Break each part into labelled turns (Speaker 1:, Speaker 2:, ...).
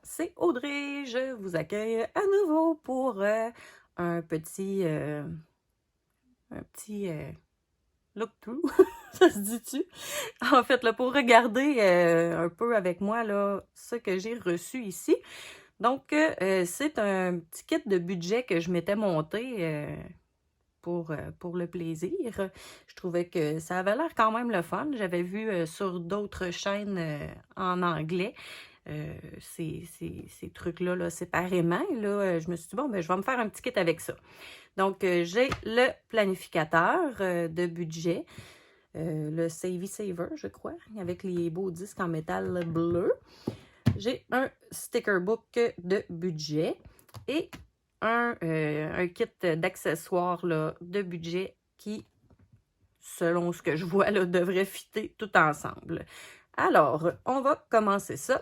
Speaker 1: c'est Audrey. Je vous accueille à nouveau pour un petit look-through. Ça se dit-tu? En fait, là, pour regarder un peu avec moi là, ce que j'ai reçu ici. Donc, c'est un petit kit de budget que je m'étais monté pour le plaisir. Je trouvais que ça avait l'air quand même le fun. J'avais vu sur d'autres chaînes en anglais ces trucs-là là, séparément. Là, je me suis dit, bon, ben, je vais me faire un petit kit avec ça. Donc, j'ai le planificateur de budget, le Savvy Saver, je crois, avec les beaux disques en métal bleu. J'ai un sticker book de budget et un kit d'accessoires de budget qui, selon ce que je vois, là, devrait fitter tout ensemble. Alors, on va commencer ça.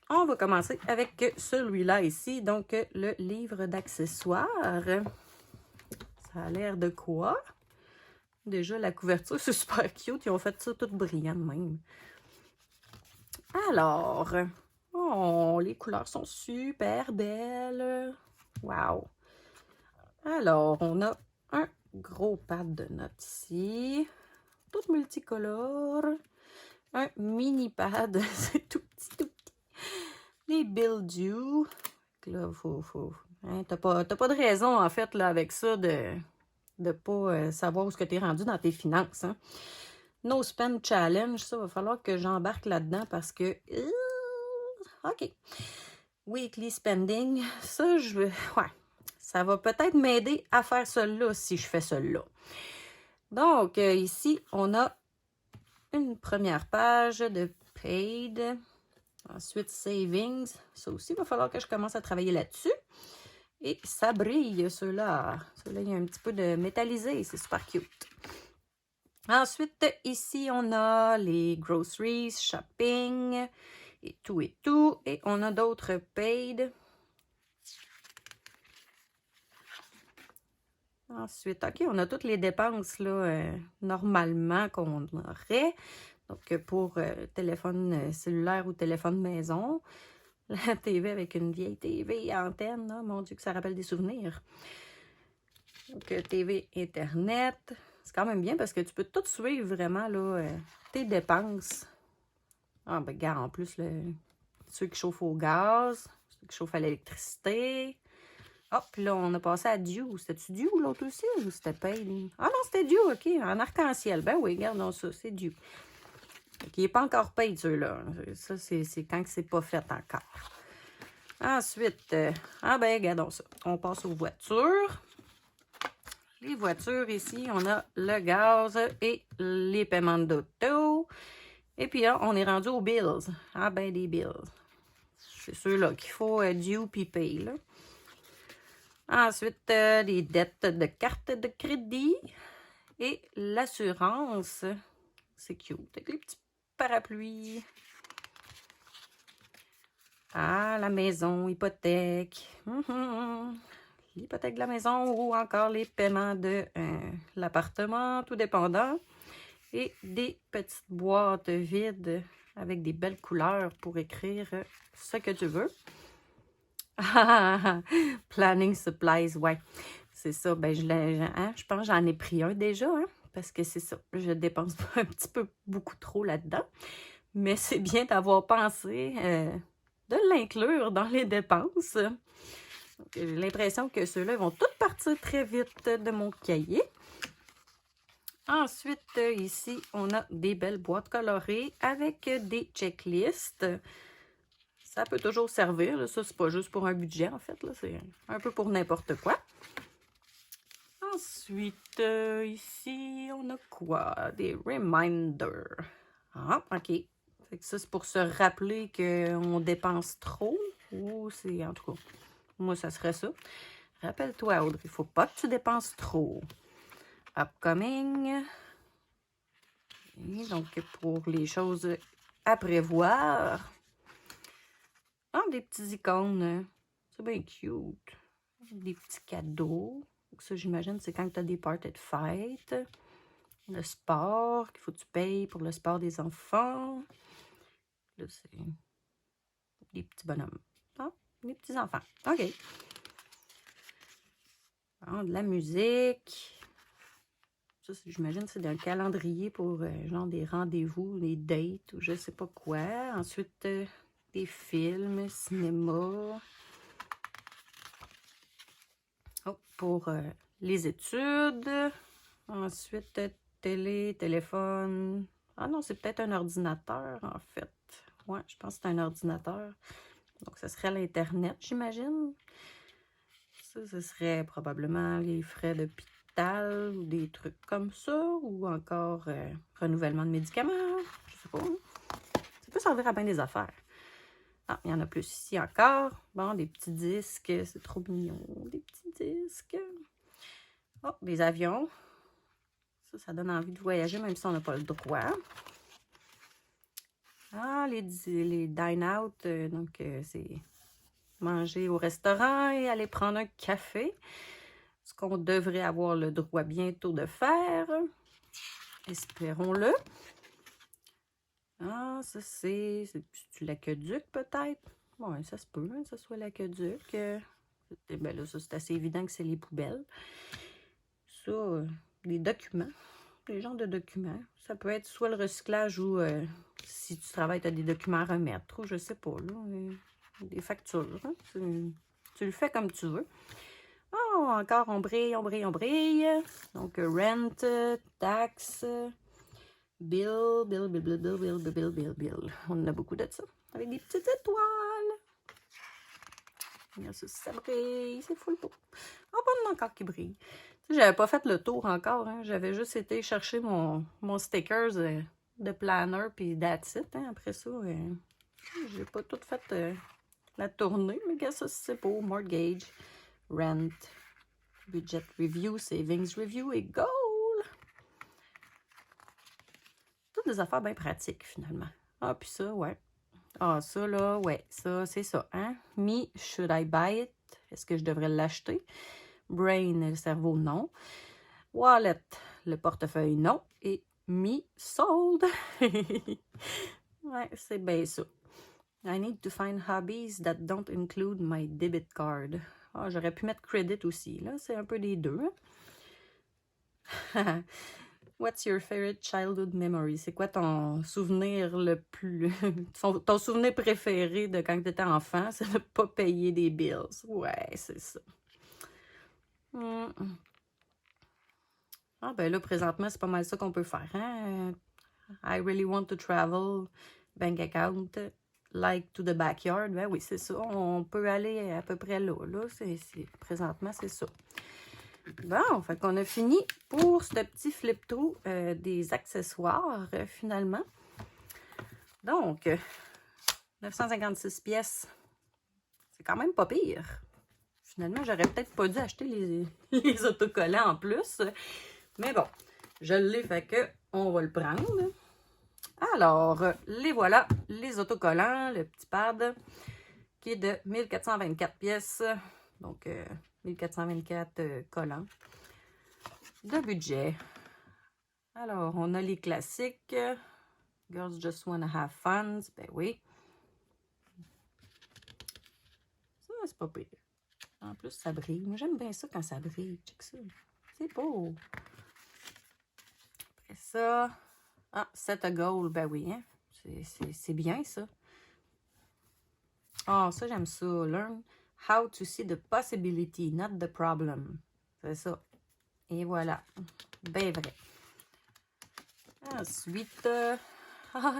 Speaker 1: On va commencer avec celui-là ici, donc le livre d'accessoires. Ça a l'air de quoi? Déjà, la couverture, c'est super cute. Ils ont fait ça tout brillant de même. Alors, oh, les couleurs sont super belles. Wow! Alors, on a un gros pad de notes ici, tout multicolore. Un mini pad, c'est tout petit, tout petit. Les Bill Due. Là, hein, t'as pas de raison, en fait, là, avec ça, de pas savoir où est-ce que tu es rendu dans tes finances. Hein. No Spend Challenge, ça, va falloir que j'embarque là-dedans parce que... OK. Weekly Spending, ça, ouais, ça va peut-être m'aider à faire cela si je fais cela. Donc, ici, on a une première page de Paid. Ensuite, Savings. Ça aussi, il va falloir que je commence à travailler là-dessus. Et ça brille, ceux-là. Ceux-là, il y a un petit peu de métallisé. C'est super cute. Ensuite, ici, on a les groceries, shopping et tout et tout. Et on a d'autres paid. Ensuite, OK, on a toutes les dépenses là, normalement qu'on aurait. Donc, pour téléphone cellulaire ou téléphone maison. La TV avec une vieille TV antenne, là, mon Dieu que ça rappelle des souvenirs. Donc, TV Internet. C'est quand même bien parce que tu peux tout suivre vraiment, là, tes dépenses. Ah, ben, regarde, en plus, ceux qui chauffent au gaz, ceux qui chauffent à l'électricité. Hop, puis là, on a passé à Due. C'était-tu Due l'autre aussi ou c'était Paid? Ah non, c'était Due, OK, en arc-en-ciel. Ben oui, regardons ça, c'est Due. Il n'est pas encore Paid, ceux-là. Ça, c'est quand c'est pas fait encore. Ensuite, ah ben, regardons ça. On passe aux voitures. Les voitures, ici, on a le gaz et les paiements d'auto. Et puis là, on est rendu aux bills. Ah ben, des bills. C'est ceux-là qu'il faut due puis pay, là. Ensuite, les dettes de carte de crédit et l'assurance. C'est cute. Avec les petits parapluies. Ah, la maison, hypothèque. L'hypothèque de la maison ou encore les paiements de l'appartement, tout dépendant. Et des petites boîtes vides avec des belles couleurs pour écrire ce que tu veux. Planning supplies, ouais. C'est ça. Ben, je pense que j'en ai pris un déjà, hein, parce que c'est ça. Je dépense un petit peu beaucoup trop là-dedans. Mais c'est bien d'avoir pensé de l'inclure dans les dépenses. J'ai l'impression que ceux-là vont tous partir très vite de mon cahier. Ensuite, ici, on a des belles boîtes colorées avec des checklists. Ça peut toujours servir. Là. Ça, c'est pas juste pour un budget, en fait. C'est un peu pour n'importe quoi. Ensuite, ici, on a quoi? Des reminders. Ah, OK. Fait que ça, c'est pour se rappeler qu'on dépense trop. Ou c'est, en tout cas, moi, ça serait ça. Rappelle-toi, Audrey, il ne faut pas que tu dépenses trop. Upcoming. Et donc, pour les choses à prévoir. Ah, des petits icônes. C'est bien cute. Des petits cadeaux. Ça, j'imagine, c'est quand tu as des parties de fête. Le sport, qu'il faut que tu payes pour le sport des enfants. Là, c'est des petits bonhommes. Ah, des petits enfants. OK. Bon, de la musique. Ça, j'imagine, c'est un calendrier pour genre des rendez-vous, des dates ou je sais pas quoi. Ensuite, des films, cinéma. Oh, pour les études. Ensuite, télé, téléphone. Ah non, c'est peut-être un ordinateur, en fait. Ouais, je pense que c'est un ordinateur. Donc, ce serait l'Internet, j'imagine. Ça, ce serait probablement les frais d'hôpital ou des trucs comme ça. Ou encore renouvellement de médicaments. Je sais pas. Ça peut servir à bien des affaires. Ah, il y en a plus ici encore. Bon, des petits disques. C'est trop mignon. Des petits disques. Oh, des avions. Ça donne envie de voyager, même si on n'a pas le droit. Ah, les dine-out, donc c'est manger au restaurant et aller prendre un café. Ce qu'on devrait avoir le droit bientôt de faire. Espérons-le. Ah, ça c'est l'aqueduc peut-être? Oui, ça se peut, hein, que ce soit l'aqueduc. Ben là, ça c'est assez évident que c'est les poubelles. Ça, des documents. Des genres de documents. Ça peut être soit le recyclage ou si tu travailles, tu as des documents à remettre ou je sais pas, là, des factures. Hein? Tu le fais comme tu veux. Oh, encore, on brille, on brille, on brille. Donc, rent, taxe, bill. On en a beaucoup de ça. Avec des petites étoiles. Ça brille, c'est full beau. Oh, bon, encore qui brille. J'avais pas fait le tour encore. Hein. J'avais juste été chercher mon stickers de planner, puis that's it. Hein. Après ça, j'ai pas tout fait la tournée. Mais qu'est-ce que c'est beau? Mortgage, rent, budget review, savings review et goal! Toutes des affaires bien pratiques, finalement. Ah, puis ça, ouais. Ah, ça, là, ouais. Ça, c'est ça, hein? Me, should I buy it? Est-ce que je devrais l'acheter? Brain, le cerveau, non. Wallet, le portefeuille, non. Et me, sold. Ouais, c'est bien ça. I need to find hobbies that don't include my debit card. Ah, j'aurais pu mettre credit aussi, là. C'est un peu des deux. Hein? What's your favorite childhood memory? C'est quoi ton souvenir le plus... ton souvenir préféré de quand tu étais enfant? C'est de ne pas payer des bills. Ouais, c'est ça. Ah, ben là, présentement, c'est pas mal ça qu'on peut faire. Hein? I really want to travel. Bank account. Like to the backyard. Ben oui, c'est ça. On peut aller à peu près là. Présentement, c'est ça. Bon, fait qu'on a fini pour ce petit flip-through des accessoires, finalement. Donc, 956 pièces. C'est quand même pas pire. Finalement, j'aurais peut-être pas dû acheter les autocollants en plus. Mais bon, je l'ai, fait que on va le prendre. Alors, les voilà, les autocollants, le petit pad, qui est de 1424 pièces. Donc, 1424 collants de budget. Alors, on a les classiques. Girls Just Wanna Have Fun. Ben oui. Ça, c'est pas pire. En plus, ça brille. Moi, j'aime bien ça quand ça brille. Check ça. C'est beau. Après ça... Ah, set a goal. Ben oui, hein. C'est bien, ça. Ah, ça, j'aime ça. Learn how to see the possibility, not the problem. C'est ça. Et voilà. Ben vrai. Ensuite,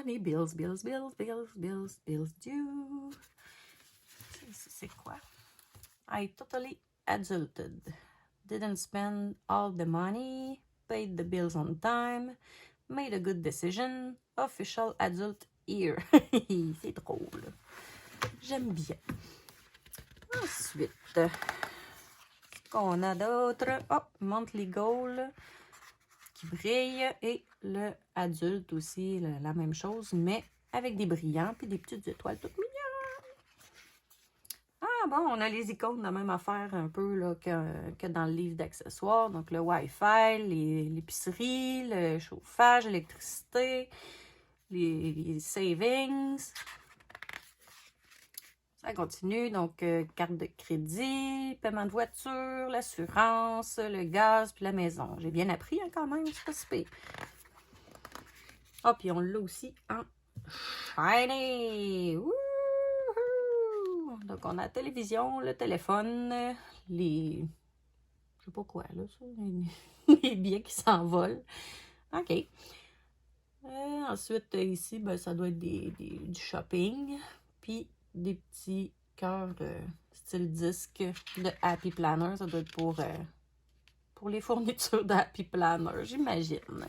Speaker 1: les bills due. C'est quoi? I totally adulted. Didn't spend all the money. Paid the bills on time. Made a good decision. Official adult year. C'est drôle. J'aime bien. Ensuite, ce qu'on a d'autre? Oh, monthly goal qui brille. Et le adulte aussi, la même chose, mais avec des brillants puis des petites étoiles toutes mignonnes. Ah bon, on a les icônes de la même affaire un peu là, que dans le livre d'accessoires. Donc le Wi-Fi, l'épicerie, le chauffage, l'électricité, les savings. Ça continue, donc carte de crédit, paiement de voiture, l'assurance, le gaz, puis la maison. J'ai bien appris hein, quand même, c'est pas si pire. Ah, puis on l'a aussi en shiny! Wouhou! Donc on a la télévision, le téléphone, les... Je sais pas quoi, là, ça, les billets qui s'envolent. OK. Ensuite, ici, ben, ça doit être du shopping, puis des petits cœurs style disque de Happy Planner. Ça doit être pour les fournitures de Happy Planner, j'imagine.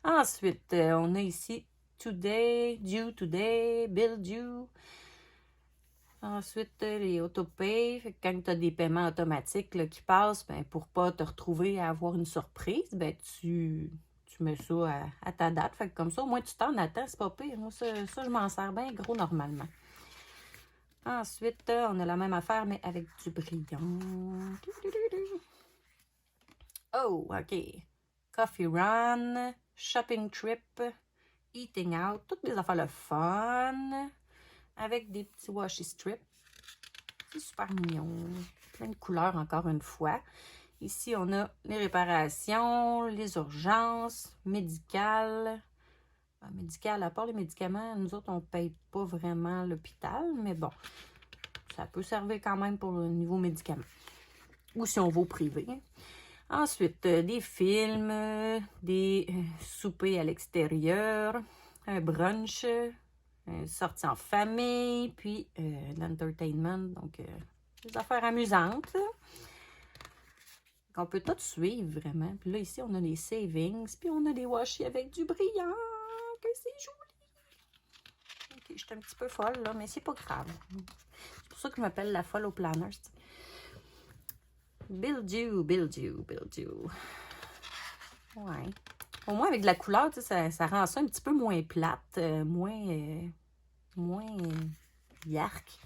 Speaker 1: Ensuite, on a ici Today, Due Today, Bill Due. Ensuite, les autopay. Fait que quand tu as des paiements automatiques là, qui passent, ben, pour pas te retrouver à avoir une surprise, ben, tu mets ça à ta date. Fait que comme ça, au moins tu t'en attends, c'est pas pire. Moi, ça je m'en sers bien gros normalement. Ensuite, on a la même affaire, mais avec du brillant. Oh, OK. Coffee run, shopping trip, eating out, toutes des affaires le fun. Avec des petits washi strips. C'est super mignon. Plein de couleurs encore une fois. Ici, on a les réparations, les urgences, médicales. Médicales, à part les médicaments, nous autres, on ne paye pas vraiment l'hôpital, mais bon, ça peut servir quand même pour le niveau médicaments. Ou si on va au privé. Ensuite, des films, des soupers à l'extérieur, un brunch, sortie en famille, puis l'entertainment, donc des affaires amusantes. On peut tout suivre, vraiment. Puis là, ici, on a des savings, puis on a des washi avec du brillant, que c'est joli. Ok, je suis un petit peu folle, là, mais c'est pas grave. C'est pour ça que je m'appelle la folle aux planners. Bill Due, Bill Due, Bill Due. Ouais. Au moins, avec de la couleur, ça rend ça un petit peu moins plate, moins yark.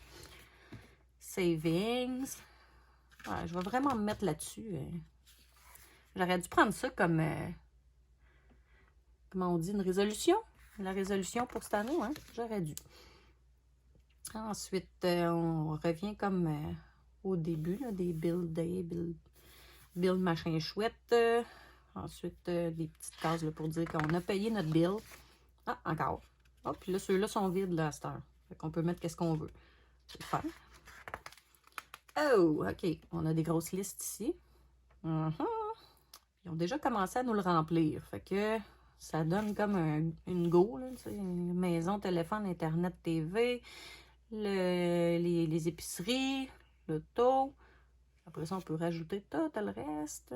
Speaker 1: Savings. Ouais, je vais vraiment me mettre là-dessus. J'aurais dû prendre ça comme, comment on dit, une résolution. La résolution pour cette année, hein? J'aurais dû. Ensuite, on revient comme au début, là, des Bill Day, Bill machin chouette. Ensuite, des petites cases là, pour dire qu'on a payé notre bill. Ah, encore. Oh, puis là, ceux-là sont vides là, à cette heure. Fait qu'on peut mettre qu'est-ce qu'on veut. C'est le fun. Oh, OK. On a des grosses listes ici. Ils ont déjà commencé à nous le remplir. Fait que ça donne comme une go, là, une maison, téléphone, Internet, TV, les épiceries, le taux. Après ça, on peut rajouter tout le reste.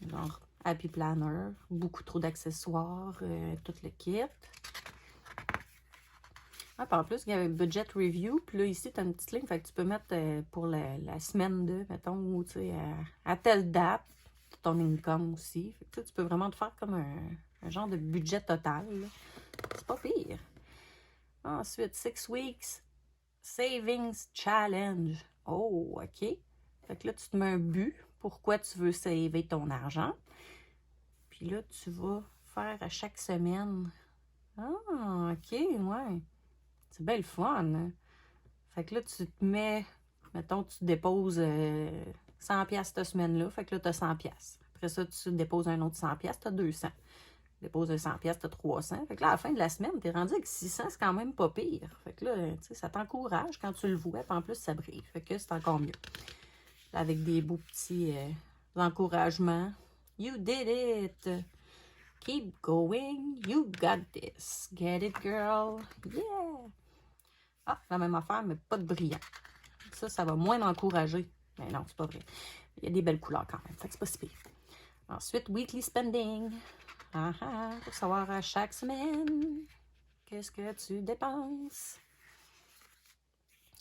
Speaker 1: Genre Happy Planner, beaucoup trop d'accessoires, tout le kit. Ah, en plus, il y a un budget review. Puis là, ici, tu as une petite ligne. Fait que tu peux mettre pour la semaine 2, mettons, ou tu sais, à telle date, ton income aussi. Fait que tu peux vraiment te faire comme un genre de budget total. C'est pas pire. Ensuite, 6 weeks savings challenge. Oh, OK. Fait que là, tu te mets un but. Pourquoi tu veux saver ton argent. Puis là, tu vas faire à chaque semaine. Ah, OK, ouais. C'est bien le fun. Hein? Fait que là, tu te mets, mettons, tu déposes 100$ cette semaine-là. Fait que là, tu as 100$. Après ça, tu déposes un autre 100$, tu as 200. Tu déposes un 100$, tu as 300. Fait que là, à la fin de la semaine, tu es rendu avec 600, c'est quand même pas pire. Fait que là, tu sais, ça t'encourage quand tu le vois. Puis en plus, ça brille. Fait que c'est encore mieux. Là, avec des beaux petits encouragements. You did it! Keep going. You got this. Get it, girl. Yeah! Ah, la même affaire, mais pas de brillant. Ça va moins m'encourager. Mais non, c'est pas vrai. Il y a des belles couleurs quand même. Fait que c'est pas si pire. Ensuite, weekly spending. Pour savoir à chaque semaine, qu'est-ce que tu dépenses.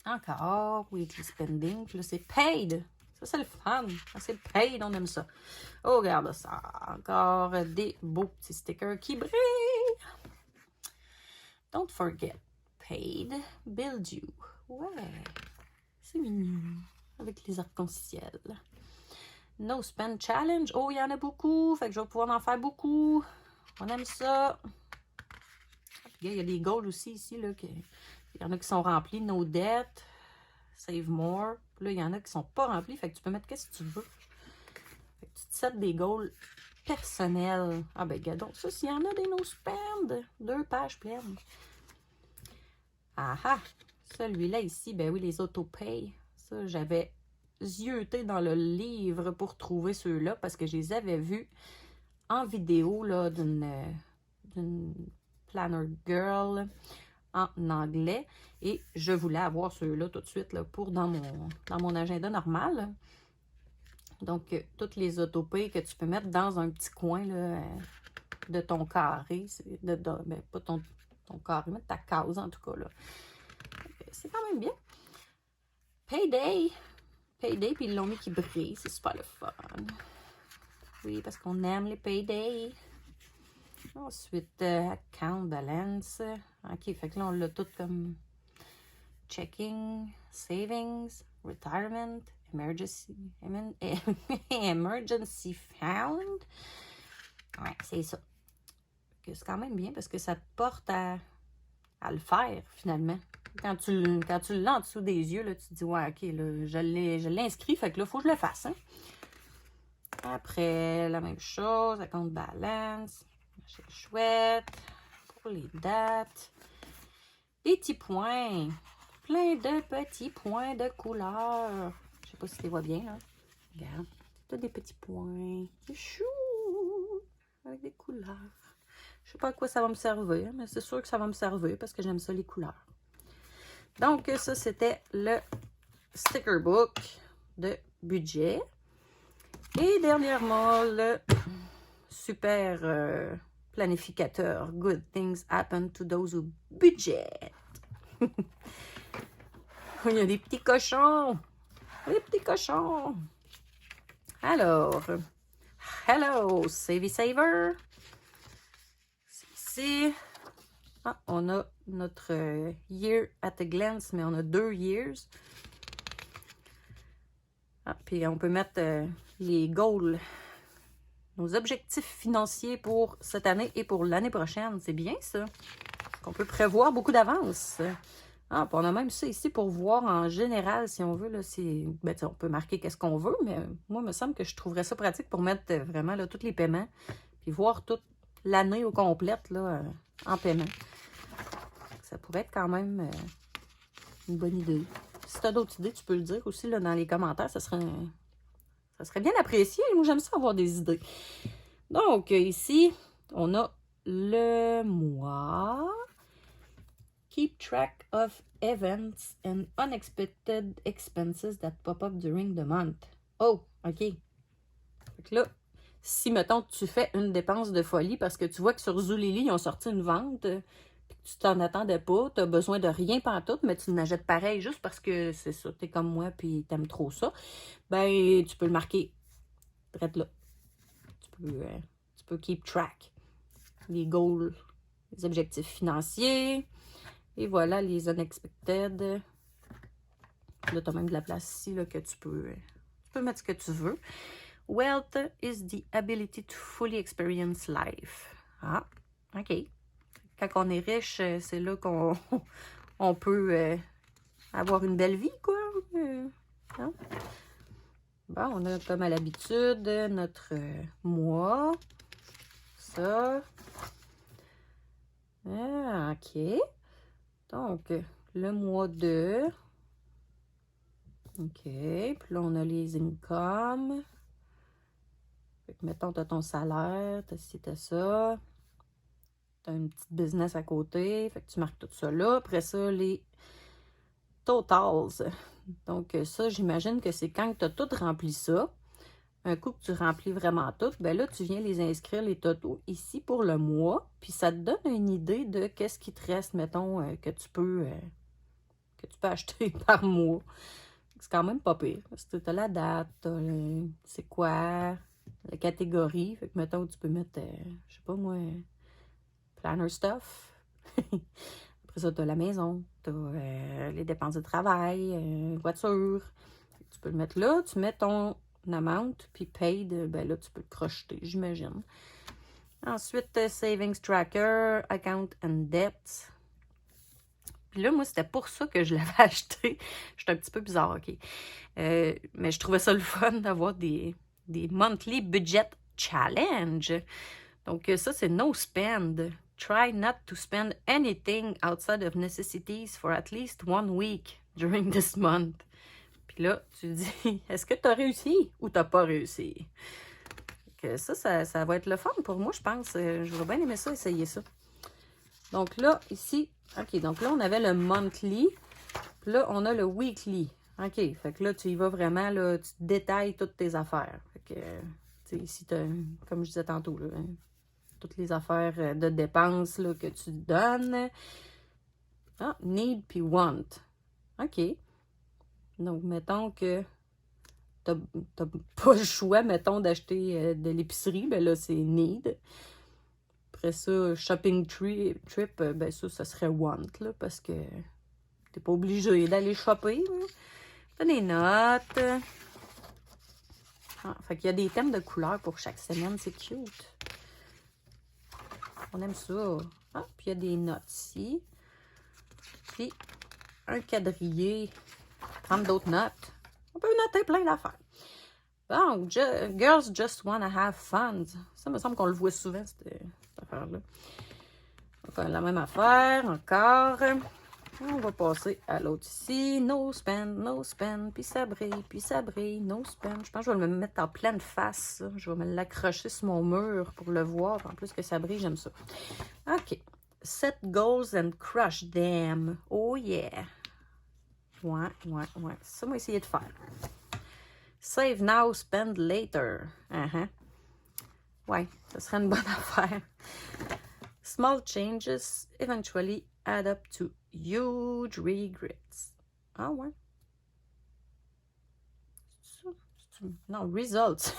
Speaker 1: Encore, weekly spending. Puis là, c'est paid. Ça, c'est le fun. C'est paid, on aime ça. Oh, regarde ça. Encore des beaux petits stickers qui brillent. Don't forget. Paid, bill due. Ouais, c'est mignon. Avec les arcs-en-ciel. No spend challenge. Oh, il y en a beaucoup. Fait que je vais pouvoir en faire beaucoup. On aime ça. Il y a les goals aussi ici. Là, que Il y en a qui sont remplis, no debt, save more. Puis là, il y en a qui sont pas remplis, fait que tu peux mettre qu'est-ce que tu veux. Fait que tu te sets des goals personnels. Ah ben, regarde donc ça, s'il y en a des no spend, 2 pages pleines. Ah ah! Celui-là ici, ben oui, les autopay. Ça, j'avais zioté dans le livre pour trouver ceux-là parce que je les avais vus en vidéo là d'une planner girl en anglais et je voulais avoir ceux-là tout de suite là, pour dans mon agenda normal. Donc, toutes les autopay que tu peux mettre dans un petit coin là, de ton carré, ben, pas ton carré, mais ta case en tout cas là. C'est quand même bien. Payday, puis ils l'ont mis qui brille, c'est super le fun. Oui, parce qu'on aime les payday. Ensuite, account balance. Ok, fait que là, on l'a tout comme checking, savings, retirement, emergency found. Ouais, c'est ça. C'est quand même bien parce que ça te porte à le faire, finalement. Quand tu l'as en dessous des yeux, là, tu te dis, ouais, ok, là, je l'ai inscrit, fait que là, il faut que je le fasse. Hein? Après, la même chose, account balance, c'est chouette, pour les dates, des petits points, plein de petits points de couleur. Je sais pas si tu les vois bien, là. Regarde, t'as des petits points, c'est chou, avec des couleurs. Je sais pas à quoi ça va me servir, mais c'est sûr que ça va me servir parce que j'aime ça, les couleurs. Donc, ça, c'était le sticker book de budget. Et dernièrement, le super planificateur. Good things happen to those who budget. Il y a des petits cochons. Des petits cochons. Alors, hello, Savvy Saver. Ici, on a notre year at a glance, mais on a 2 years. Puis on peut mettre les goals, nos objectifs financiers pour cette année et pour l'année prochaine. C'est bien ça. Qu'on peut prévoir beaucoup d'avance. Puis on a même ça ici pour voir en général, si on veut. Là, ben, on peut marquer qu'est-ce qu'on veut, mais moi, il me semble que je trouverais ça pratique pour mettre vraiment là, tous les paiements. Puis voir toute l'année au complète là, en paiement. Ça pourrait être quand même une bonne idée. Si tu as d'autres idées, tu peux le dire aussi là, dans les commentaires. Ça serait bien apprécié. Moi, j'aime ça avoir des idées. Donc, ici, on a le mois. Keep track of events and unexpected expenses that pop up during the month. Oh, OK. Fait que là, si, mettons, tu fais une dépense de folie parce que tu vois que sur Zulily, ils ont sorti une vente, puis que tu t'en attendais pas, tu as besoin de rien pantoute, mais tu n'achètes pareil juste parce que c'est ça, tu es comme moi puis tu aimes trop ça, ben, tu peux le marquer. Direct là. Tu peux keep track. Les goals, les objectifs financiers. Et voilà, les unexpected. Là, tu as même de la place ici là, que tu peux mettre ce que tu veux. Wealth is the ability to fully experience life. Ah, OK. Quand on est riche, c'est là qu'on on peut avoir une belle vie, quoi. Hein? Bon, on a comme à l'habitude notre mois. Ça. Ah, OK. Donc, le mois de... OK. Puis là, on a les incomes. Fait que, mettons, tu as ton salaire, tu as ci, tu as ça. Tu as une petite business à côté. Fait que tu marques tout ça là. Après ça, les totals. Donc, ça, j'imagine que c'est quand tu as tout rempli ça. Un coup que tu remplis vraiment tout, ben là, tu viens les inscrire, les totaux, ici pour le mois. Puis ça te donne une idée de qu'est-ce qui te reste, mettons, que tu peux acheter par mois. C'est quand même pas pire. Parce que tu as la date, c'est quoi, la catégorie. Fait que, mettons, tu peux mettre, je sais pas moi, planner stuff. Après ça, tu as la maison, tu as les dépenses de travail, voiture. Tu peux le mettre là, tu mets ton amount, puis paid, ben là, tu peux le crocheter, j'imagine. Ensuite, savings tracker, account and debt. Puis là, moi, c'était pour ça que je l'avais acheté. J'étais un petit peu bizarre, OK. Mais je trouvais ça le fun d'avoir des monthly budget challenge. Donc, ça, c'est no spend. Try not to spend anything outside of necessities for at least 1 week during this month. Puis là, tu dis, est-ce que tu as réussi ou tu n'as pas réussi? Que ça va être le fun pour moi, je pense. Je vais bien aimer ça, essayer ça. Donc là, ici, OK, donc là, on avait le monthly. Puis là, on a le weekly. OK, fait que là, tu y vas vraiment, là, tu détailles toutes tes affaires. Fait que, tu sais, ici, comme je disais tantôt, là, toutes les affaires de dépenses là, que tu donnes. Ah, need puis want. OK. Donc, mettons que tu n'as pas le choix, mettons, d'acheter de l'épicerie. Ben là, c'est need. Après ça, shopping trip, ben ça serait want, là, parce que t'es pas obligé d'aller shopper. T'as des notes. Ah, fait qu'il y a des thèmes de couleurs pour chaque semaine. C'est cute. On aime ça. Ah, puis il y a des notes ici. Puis un quadrillé. Prendre d'autres notes. On peut noter plein d'affaires. Bon, girls just wanna have fun. Ça me semble qu'on le voit souvent, cette affaire-là. Donc, la même affaire, encore. On va passer à l'autre ici. No spend, puis ça brille, no spend. Je pense que je vais me mettre en pleine face. Ça. Je vais me l'accrocher sur mon mur pour le voir. En plus que ça brille, j'aime ça. OK. Set goals and crush them. Oh yeah. Ouais. Ça, on va essayer de faire. Save now, spend later. Ouais, ça serait une bonne affaire. Small changes eventually add up to huge regrets. Ah ouais? Non, results.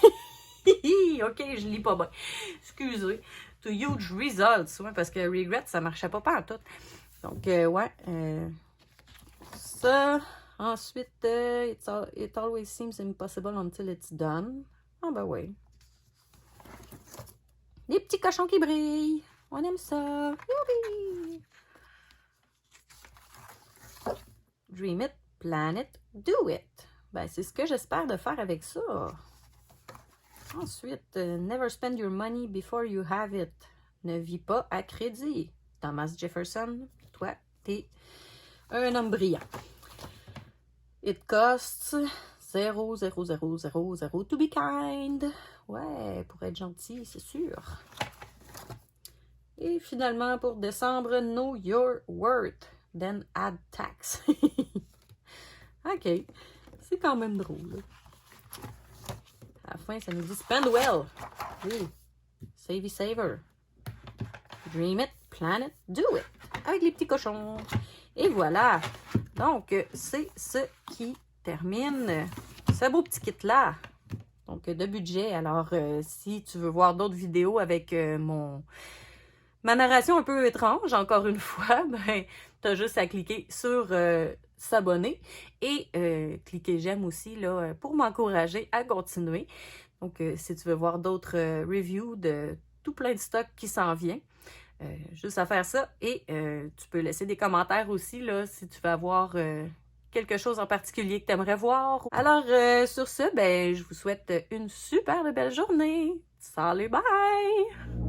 Speaker 1: OK, je lis pas bien. Excusez. To huge results. Ouais, parce que regrets, ça marchait pas en tout. Donc, ouais. Ça. Ensuite, it always seems impossible until it's done. Ah ben oui. Des petits cochons qui brillent. On aime ça. Youpi! Dream it, plan it, do it. Ben, c'est ce que j'espère de faire avec ça. Ensuite, never spend your money before you have it. Ne vis pas à crédit. Thomas Jefferson, toi, t'es un homme brillant. It costs 0,0000 to be kind. Ouais, pour être gentil, c'est sûr. Et finalement, pour décembre, know your worth, then add tax. OK, c'est quand même drôle. À la fin, ça nous dit spend well. Oui. Savey saver. Dream it, plan it, do it. Avec les petits cochons. Et voilà. Donc, c'est ce qui termine ce beau petit kit-là. Donc, de budget. Alors, si tu veux voir d'autres vidéos avec ma narration un peu étrange, encore une fois, ben, tu as juste à cliquer sur s'abonner et cliquer j'aime aussi là, pour m'encourager à continuer. Donc, si tu veux voir d'autres reviews de tout plein de stock qui s'en vient, juste à faire ça. Et tu peux laisser des commentaires aussi là, si tu veux avoir quelque chose en particulier que tu aimerais voir. Alors, sur ce, ben, je vous souhaite une super belle journée. Salut, bye!